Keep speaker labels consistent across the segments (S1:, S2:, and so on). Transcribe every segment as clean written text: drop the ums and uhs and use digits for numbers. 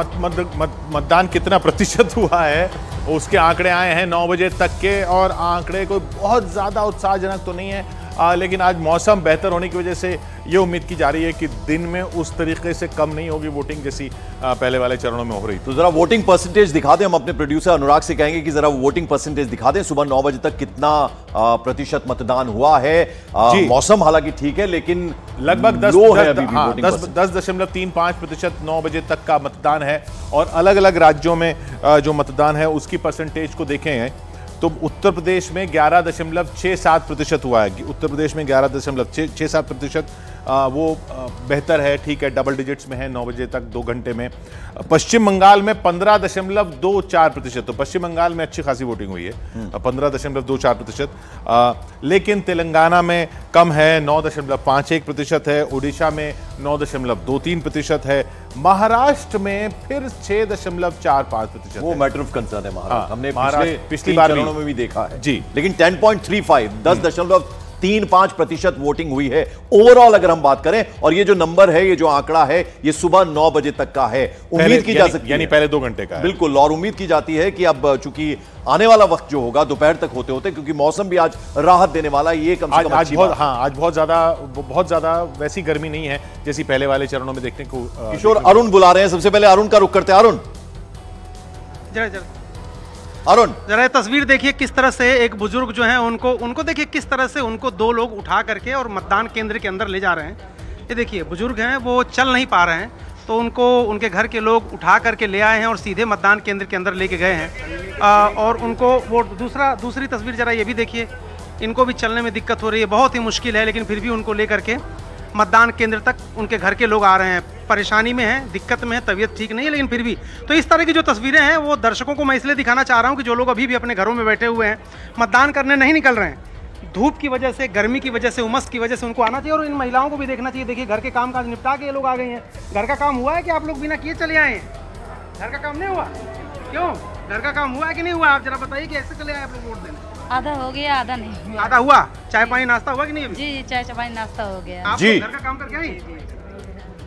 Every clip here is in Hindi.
S1: मतदान कितना प्रतिशत हुआ है उसके आंकड़े आए हैं 9 बजे तक के, और आंकड़े कोई बहुत ज़्यादा उत्साहजनक तो नहीं है, लेकिन आज मौसम बेहतर होने की वजह से ये उम्मीद की जा रही है कि दिन में उस तरीके से कम नहीं होगी वोटिंग जैसी पहले वाले चरणों में हो रही।
S2: तो जरा वोटिंग परसेंटेज दिखा दें, हम अपने प्रोड्यूसर अनुराग से कहेंगे कि जरा वोटिंग परसेंटेज दिखा दें, सुबह 9 बजे तक कितना प्रतिशत मतदान हुआ है। मौसम हालांकि ठीक है लेकिन
S1: लगभग 10.35% 9 बजे तक का मतदान है। और अलग अलग राज्यों में जो मतदान है उसकी परसेंटेज को देखें तो उत्तर प्रदेश में 11.67% हुआ है। उत्तर प्रदेश में 11.67% वो बेहतर है, ठीक है, डबल डिजिट्स में है 9 बजे तक 2 घंटे में। पश्चिम बंगाल में 15.24%, तो पश्चिम बंगाल में अच्छी खासी वोटिंग हुई है 15.24%। लेकिन तेलंगाना में कम है, 9.51% है। उड़ीसा में 9.23% है। महाराष्ट्र में फिर 6.45%।
S2: वो मैटर ऑफ कंसर्न है महाराष्ट्र, हमने
S1: पिछली बार
S2: में भी देखा है
S1: जी।
S2: लेकिन 10.35% वोटिंग हुई है ओवरऑल अगर हम बात करें। और ये जो नंबर है, ये जो आंकड़ा है, ये सुबह 9 बजे तक का है। उम्मीद की जा सकती है,
S1: यानी पहले 2 घंटे का है।
S2: बिल्कुल, और उम्मीद की जाती है कि अब चूंकि आने वाला वक्त जो होगा दोपहर तक होते होते, क्योंकि मौसम भी आज राहत देने वाला है, ये कम से कम
S1: आज बहुत ज्यादा वैसी गर्मी नहीं है जैसी पहले वाले चरणों में देखने को।
S2: किशोर, अरुण बुला रहे हैं, सबसे पहले अरुण का रुख करते हैं। अरुण
S3: जरा तस्वीर देखिए किस तरह से एक बुजुर्ग जो है उनको देखिए किस तरह से उनको 2 लोग उठा करके और मतदान केंद्र के अंदर ले जा रहे हैं। ये देखिए बुजुर्ग हैं, वो चल नहीं पा रहे हैं, तो उनको उनके घर के लोग उठा करके ले आए हैं और सीधे मतदान केंद्र के अंदर लेके गए हैं। और उनको वो दूसरी तस्वीर जरा ये भी देखिए, इनको भी चलने में दिक्कत हो रही है, बहुत ही मुश्किल है, लेकिन फिर भी उनको ले करके मतदान केंद्र तक उनके घर के लोग आ रहे हैं। परेशानी में हैं, दिक्कत में है, तबीयत ठीक नहीं है, लेकिन फिर भी। तो इस तरह की जो तस्वीरें हैं वो दर्शकों को मैं इसलिए दिखाना चाह रहा हूं कि जो लोग अभी भी अपने घरों में बैठे हुए हैं, मतदान करने नहीं निकल रहे हैं, धूप की वजह से, गर्मी की वजह से, उमस की वजह से उनको आना चाहिए। और इन महिलाओं को भी देखना चाहिए, देखिए घर के काम काज निपटा के ये लोग आ गए हैं। घर का काम हुआ है कि आप लोग बिना किए चले आए हैं? घर का काम नहीं हुआ? क्यों? घर का काम हुआ है कि नहीं हुआ? आप जरा बताइए कि ऐसे चले आए आप लोग वोट देने?
S4: आधा हो गया, आधा नहीं।
S3: आधा हुआ? चाय पानी नाश्ता हुआ कि नहीं?
S4: जी, चाय पानी नाश्ता हो गया।
S2: जी,
S3: घर का काम करके आई?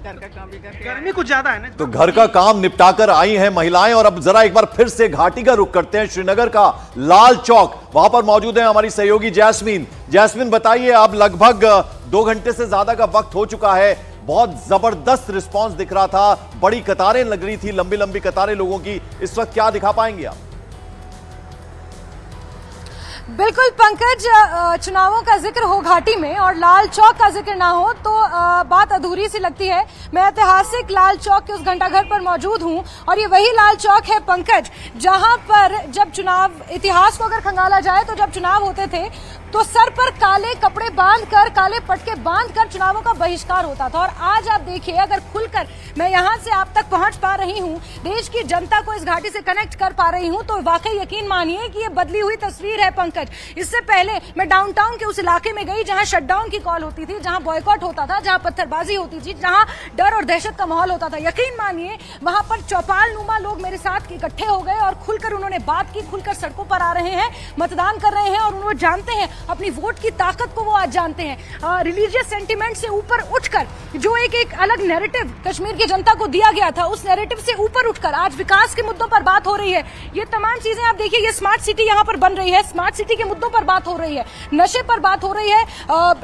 S3: घर का काम भी करके, गर्मी कुछ ज्यादा है ना,
S2: तो घर का काम निपटाकर आई हैं महिलाएं। और अब जरा एक बार फिर से घाटी का रुख करते हैं, श्रीनगर का लाल चौक, वहां पर मौजूद है हमारी सहयोगी जैस्मीन। जैस्मीन, बताइए, अब लगभग 2 घंटे से ज्यादा का वक्त हो चुका है, बहुत जबरदस्त रिस्पांस दिख रहा था, बड़ी कतारें लग रही थी, लंबी लंबी कतारें लोगों की। इस वक्त क्या दिखा पाएंगे आप?
S5: बिल्कुल पंकज, चुनावों का जिक्र हो घाटी में और लाल चौक का जिक्र ना हो तो बात अधूरी सी लगती है। मैं ऐतिहासिक लाल चौक के उस घंटाघर पर मौजूद हूं और ये वही लाल चौक है पंकज जहां पर जब चुनाव, इतिहास को अगर खंगाला जाए तो जब चुनाव होते थे तो सर पर काले कपड़े बांधकर, काले पटके बांधकर चुनावों का बहिष्कार होता था। और आज आप देखिए, अगर खुलकर मैं यहां से आप तक पहुंच पा रही हूं, देश की जनता को इस घाटी से कनेक्ट कर पा रही हूं, तो वाकई यकीन मानिए कि ये बदली हुई तस्वीर है पंकज। इससे पहले मैं डाउनटाउन के उस इलाके में गई जहां शटडाउन की कॉल होती थी, जहां बॉयकॉट होता था, जहां पत्थरबाजी होती थी, जहां डर और दहशत का माहौल होता था। यकीन मानिए वहां पर चौपाल नुमा लोग मेरे साथ इकट्ठे हो गए और खुलकर उन्होंने बात की, खुलकर सड़कों पर आ रहे हैं, मतदान कर रहे हैं और उन्होंने जानते हैं अपनी वोट की ताकत को, वो आज जानते हैं। रिलीजियस सेंटिमेंट से ऊपर उठकर जो एक अलग नैरेटिव कश्मीर की जनता को दिया गया था, उस नैरेटिव से ऊपर उठकर आज विकास के मुद्दों पर बात हो रही है। ये तमाम चीजें आप देखिए, ये स्मार्ट सिटी यहाँ पर बन रही है, स्मार्ट सिटी के मुद्दों पर बात हो रही है, नशे पर बात हो रही है,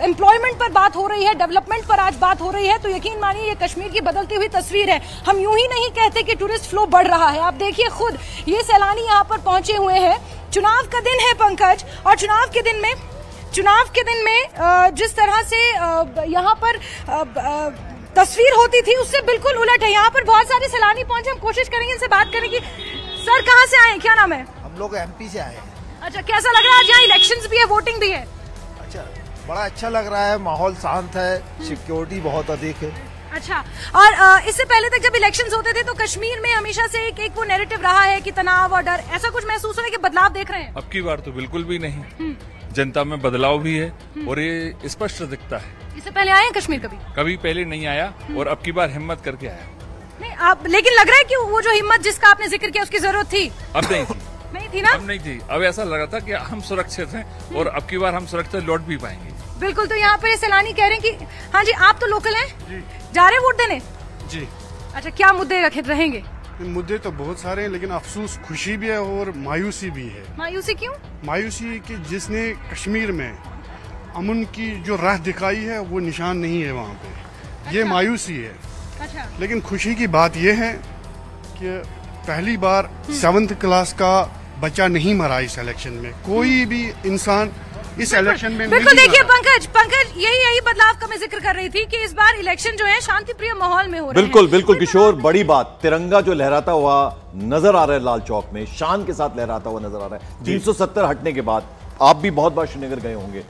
S5: एम्प्लॉयमेंट पर बात हो रही है, डेवलपमेंट पर आज बात हो रही है। तो यकीन मानिए ये कश्मीर की बदलती हुई तस्वीर है। हम यूं ही नहीं कहते कि टूरिस्ट फ्लो बढ़ रहा है। आप देखिए खुद, ये सैलानी यहाँ पर पहुंचे हुए हैं। चुनाव का दिन है पंकज, और चुनाव के दिन में जिस तरह से यहाँ पर तस्वीर होती थी उससे बिल्कुल उलट है। यहाँ पर बहुत सारे सैलानी पहुंचे, हम कोशिश करेंगे इनसे बात करने की। सर, कहाँ से आए, क्या नाम है?
S6: हम लोग एमपी से आए हैं।
S5: अच्छा, कैसा लग रहा है? आज यहाँ इलेक्शंस भी है, वोटिंग भी है।
S6: अच्छा, बड़ा अच्छा लग रहा है, माहौल शांत है, सिक्योरिटी बहुत अधिक है।
S5: अच्छा, और इससे पहले तक जब इलेक्शंस होते थे तो कश्मीर में हमेशा से एक वो नैरेटिव रहा है कि तनाव और डर, ऐसा कुछ महसूस हो रहा है कि बदलाव देख रहे हैं?
S7: अब की बार तो बिल्कुल भी नहीं, जनता में बदलाव भी है और ये स्पष्ट दिखता है।
S5: इससे पहले आए हैं कश्मीर कभी?
S7: कभी पहले नहीं आया और अब की बार हिम्मत करके आया।
S5: नहीं, आप, लेकिन लग रहा है कि वो जो हिम्मत जिसका आपने जिक्र किया उसकी जरूरत थी?
S7: अब नहीं थी।
S5: नहीं थी ना? अब
S7: नहीं थी। अब ऐसा लगा था कि हम सुरक्षित हैं और अब की बार हम सुरक्षित लौट भी पाएंगे।
S5: बिल्कुल। तो यहाँ पे सैलानी कह रहे हैं कि हाँ जी, आप तो लोकल हैं, जा रहे वोट देने?
S7: जी।
S5: अच्छा, क्या मुद्दे रहेंगे?
S8: मुद्दे तो बहुत सारे हैं, लेकिन अफसोस खुशी भी है और मायूसी भी है।
S5: मायूसी क्यों?
S8: मायूसी कि जिसने कश्मीर में अमन की जो राह दिखाई है वो निशान नहीं है वहाँ पे। ये मायूसी है।
S5: अच्छा।
S8: लेकिन खुशी की बात यह है कि पहली बार 7th क्लास का बच्चा नहीं मरा इस इलेक्शन में। कोई भी इंसान इस इलेक्शन में
S5: बिल्कुल। देखिए पंकज यही बदलाव का मैं जिक्र कर रही थी कि इस बार इलेक्शन जो है शांति प्रिय माहौल में हो रहे हैं।
S2: बिल्कुल किशोर, बड़ी बात, तिरंगा जो लहराता हुआ नजर आ रहा है लाल चौक में, शान के साथ लहराता हुआ नजर आ रहा है। 370 हटने के बाद आप भी बहुत बार श्रीनगर गए होंगे,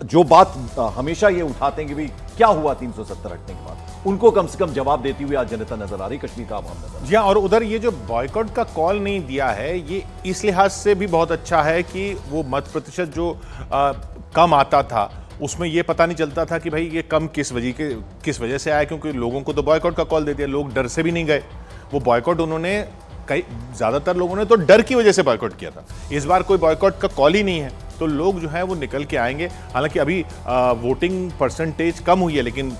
S2: जो बात हमेशा ये उठाते हैं कि भाई क्या हुआ 370 हटने के बाद, उनको कम से कम जवाब देती हुई आज जनता नजर आ रही, कश्मीर का आवाम नजर।
S1: जी हाँ, और उधर ये जो बॉयकॉट का कॉल नहीं दिया है, ये इस लिहाज से भी बहुत अच्छा है कि वो मत प्रतिशत जो कम आता था उसमें ये पता नहीं चलता था कि भाई ये कम किस वजह से आया, क्योंकि लोगों को तो बॉयकॉट का कॉल दे दिया, लोग डर से भी नहीं गए। वो बॉयकॉट उन्होंने ज्यादातर लोगों ने तो डर की वजह से बॉयकॉट किया था। इस बार कोई बॉयकॉट का कॉल ही नहीं है, तो लोग जो है वो निकल के आएंगे। हालांकि अभी वोटिंग परसेंटेज कम हुई है, लेकिन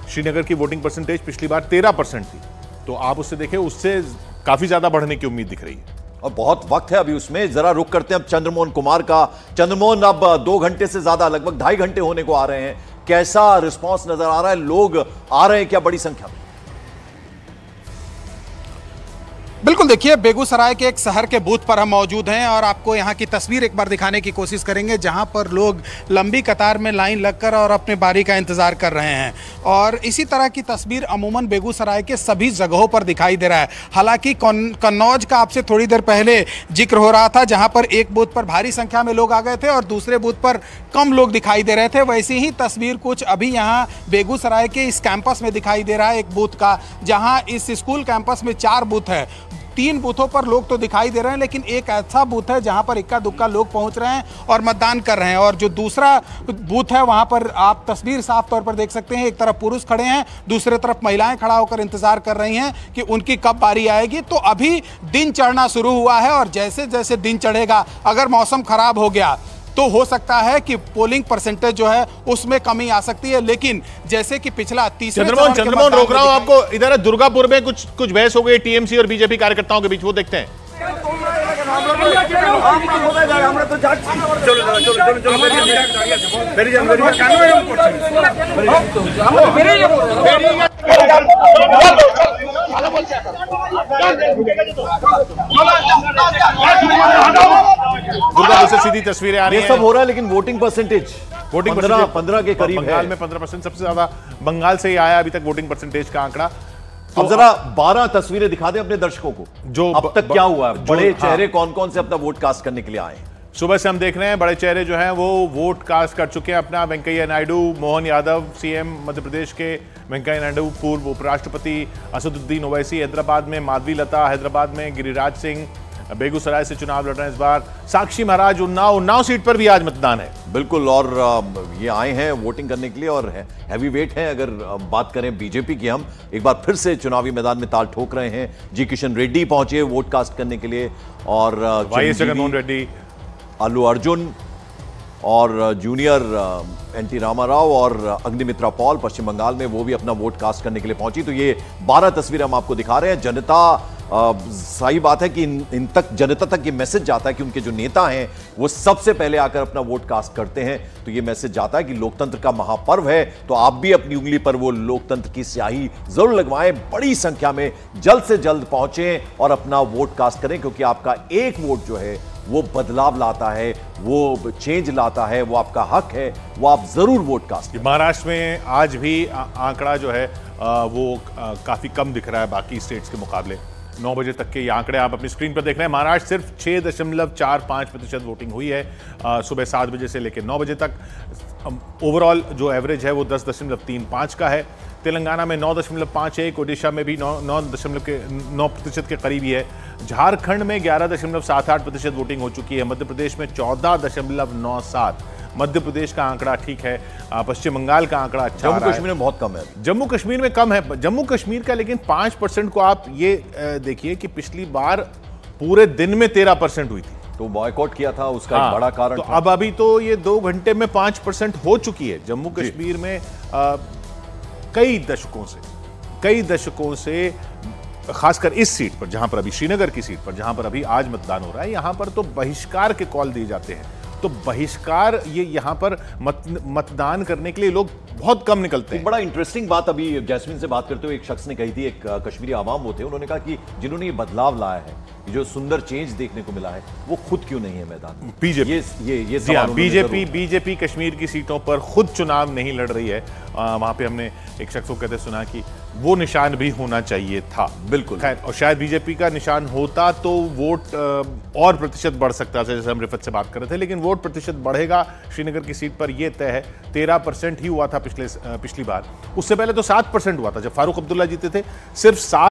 S1: श्रीनगर की वोटिंग परसेंटेज पिछली बार 13% थी, तो आप उससे देखें, उससे काफी ज्यादा बढ़ने की उम्मीद दिख रही है।
S2: और बहुत वक्त है अभी उसमें। जरा रुक करते हैं अब चंद्रमोहन कुमार का। चंद्रमोहन, अब 2 घंटे से ज्यादा, लगभग 2.5 घंटे होने को आ रहे हैं, कैसा रिस्पांस नजर आ रहा है? लोग आ रहे हैं क्या बड़ी संख्या में?
S9: बिल्कुल, देखिए बेगूसराय के एक शहर के बूथ पर हम मौजूद हैं और आपको यहाँ की तस्वीर एक बार दिखाने की कोशिश करेंगे, जहाँ पर लोग लंबी कतार में लाइन लगकर और अपने बारी का इंतज़ार कर रहे हैं। और इसी तरह की तस्वीर अमूमन बेगूसराय के सभी जगहों पर दिखाई दे रहा है। हालांकि कन्नौज का आपसे थोड़ी देर पहले जिक्र हो रहा था, जहाँ पर एक बूथ पर भारी संख्या में लोग आ गए थे और दूसरे बूथ पर कम लोग दिखाई दे रहे थे। वैसी ही तस्वीर कुछ अभी यहाँ बेगूसराय के इस कैंपस में दिखाई दे रहा है, एक बूथ का, जहाँ इस स्कूल कैंपस में 4 बूथ है। 3 बूथों पर लोग तो दिखाई दे रहे हैं, लेकिन एक ऐसा बूथ है जहां पर इक्का दुक्का लोग पहुंच रहे हैं और मतदान कर रहे हैं। और जो दूसरा बूथ है वहां पर आप तस्वीर साफ तौर पर देख सकते हैं, एक तरफ पुरुष खड़े हैं, दूसरे तरफ महिलाएं खड़ा होकर इंतजार कर रही हैं कि उनकी कब बारी आएगी। तो अभी दिन चढ़ना शुरू हुआ है और जैसे जैसे दिन चढ़ेगा, अगर मौसम खराब हो गया तो हो सकता है कि पोलिंग परसेंटेज जो है उसमें कमी आ सकती है। लेकिन जैसे कि पिछला तीसरे
S1: चंद्रमोहन रोक रहा हूं आपको, इधर दुर्गापुर में कुछ बहस हो गई टीएमसी और बीजेपी कार्यकर्ताओं के बीच, वो देखते हैं। दुर्गापुर से सीधी तस्वीरें आ रही हैं।
S2: ये सब हो रहा है, लेकिन वोटिंग परसेंटेज 15 के करीब है।
S1: बंगाल में 15% सबसे ज्यादा बंगाल से ही आया अभी तक वोटिंग परसेंटेज का आंकड़ा।
S2: तो अब जरा 12 तस्वीरें दिखा दें अपने दर्शकों को, जो अब तक क्या हुआ है, बड़े चेहरे कौन कौन से अपना वोट कास्ट करने के लिए आए हैं।
S1: सुबह से हम देख रहे हैं बड़े चेहरे जो हैं वो वोट कास्ट कर चुके हैं अपना। वेंकैया नायडू, मोहन यादव, सीएम मध्य प्रदेश के वेंकैया नायडू, पूर्व उपराष्ट्रपति असदुद्दीन ओवैसी हैदराबाद में, माधवी लता हैदराबाद में, गिरिराज सिंह बेगूसराय से चुनाव लड़ रहे हैं इस बार, साक्षी महाराज उन्नाव सीट पर भी आज मतदान है।
S2: बिल्कुल, और ये आए हैं वोटिंग करने के लिए और हैवी वेट है। अगर बात करें बीजेपी की, हम एक बार फिर से चुनावी मैदान में ताल ठोक रहे हैं। जी किशन रेड्डी पहुंचे वोट कास्ट करने के लिए, और
S1: जगनमोहन रेड्डी,
S2: अल्लू अर्जुन और जूनियर एनटी रामाराव और अग्निमित्रा पॉल पश्चिम बंगाल में, वो भी अपना वोट कास्ट करने के लिए पहुंची। तो ये 12 तस्वीरें हम आपको दिखा रहे हैं। जनता, सही बात है कि इन तक जनता तक ये मैसेज जाता है कि उनके जो नेता हैं वो सबसे पहले आकर अपना वोट कास्ट करते हैं। तो ये मैसेज जाता है कि लोकतंत्र का महापर्व है, तो आप भी अपनी उंगली पर वो लोकतंत्र की स्याही जरूर लगवाएं, बड़ी संख्या में जल्द से जल्द पहुंचें और अपना वोट कास्ट करें, क्योंकि आपका एक वोट जो है वो बदलाव लाता है, वो चेंज लाता है, वो आपका हक है, वो आप जरूर वोट कास्ट करें।
S1: महाराष्ट्र में आज भी आंकड़ा जो है वो काफी कम दिख रहा है बाकी स्टेट्स के मुकाबले। 9 बजे तक के ये आंकड़े आप अपनी स्क्रीन पर देख रहे हैं। महाराष्ट्र सिर्फ 6.45% वोटिंग हुई है सुबह 7 बजे से लेकर 9 बजे तक। ओवरऑल जो एवरेज है वो 10.35 का है। तेलंगाना में 9.51, ओडिशा में भी 9% के करीब ही है। झारखंड में 11.78% वोटिंग हो चुकी है। मध्य प्रदेश में 14.97। मध्य प्रदेश का आंकड़ा ठीक है, पश्चिम बंगाल का आंकड़ा अच्छा है।
S2: जम्मू कश्मीर में बहुत कम है।
S1: जम्मू कश्मीर में कम है, जम्मू कश्मीर का, लेकिन 5% को आप ये देखिए कि पिछली बार पूरे दिन में 13% हुई थी,
S2: तो बॉयकॉट किया था, उसका एक बड़ा कारण
S1: तो
S2: था।
S1: अब अभी तो ये 2 घंटे में 5% हो चुकी है। जम्मू कश्मीर में कई दशकों से खासकर इस सीट पर, जहां पर अभी श्रीनगर की सीट पर, जहां पर अभी आज मतदान हो रहा है, यहां पर तो बहिष्कार के कॉल दिए जाते हैं। तो बहिष्कार, ये यहां पर मतदान करने के लिए लोग बहुत कम निकलते हैं।
S2: बड़ा इंटरेस्टिंग बात अभी जैस्मिन से बात करते हुए एक शख्स ने कही थी, एक कश्मीरी आवाम वो थे, उन्होंने कहा कि जिन्होंने ये बदलाव लाया है, जो सुंदर चेंज देखने को मिला है, वो खुद क्यों नहीं है मैदान में?
S1: बीजेपी,
S2: ये
S1: बीजेपी कश्मीर की सीटों पर खुद चुनाव नहीं लड़ रही है। वहां पे हमने एक शख्स को कहते सुना कि वो निशान भी होना चाहिए था।
S2: बिल्कुल,
S1: खैर, और शायद बीजेपी का निशान होता तो वोट और प्रतिशत बढ़ सकता था, जैसे हम रिफत से बात कर रहे थे, लेकिन वोट प्रतिशत बढ़ेगा श्रीनगर की सीट पर, यह तय है। 13% ही हुआ था पिछली बार। उससे पहले तो 7% हुआ था, जब फारूक अब्दुल्ला जीते थे सिर्फ 7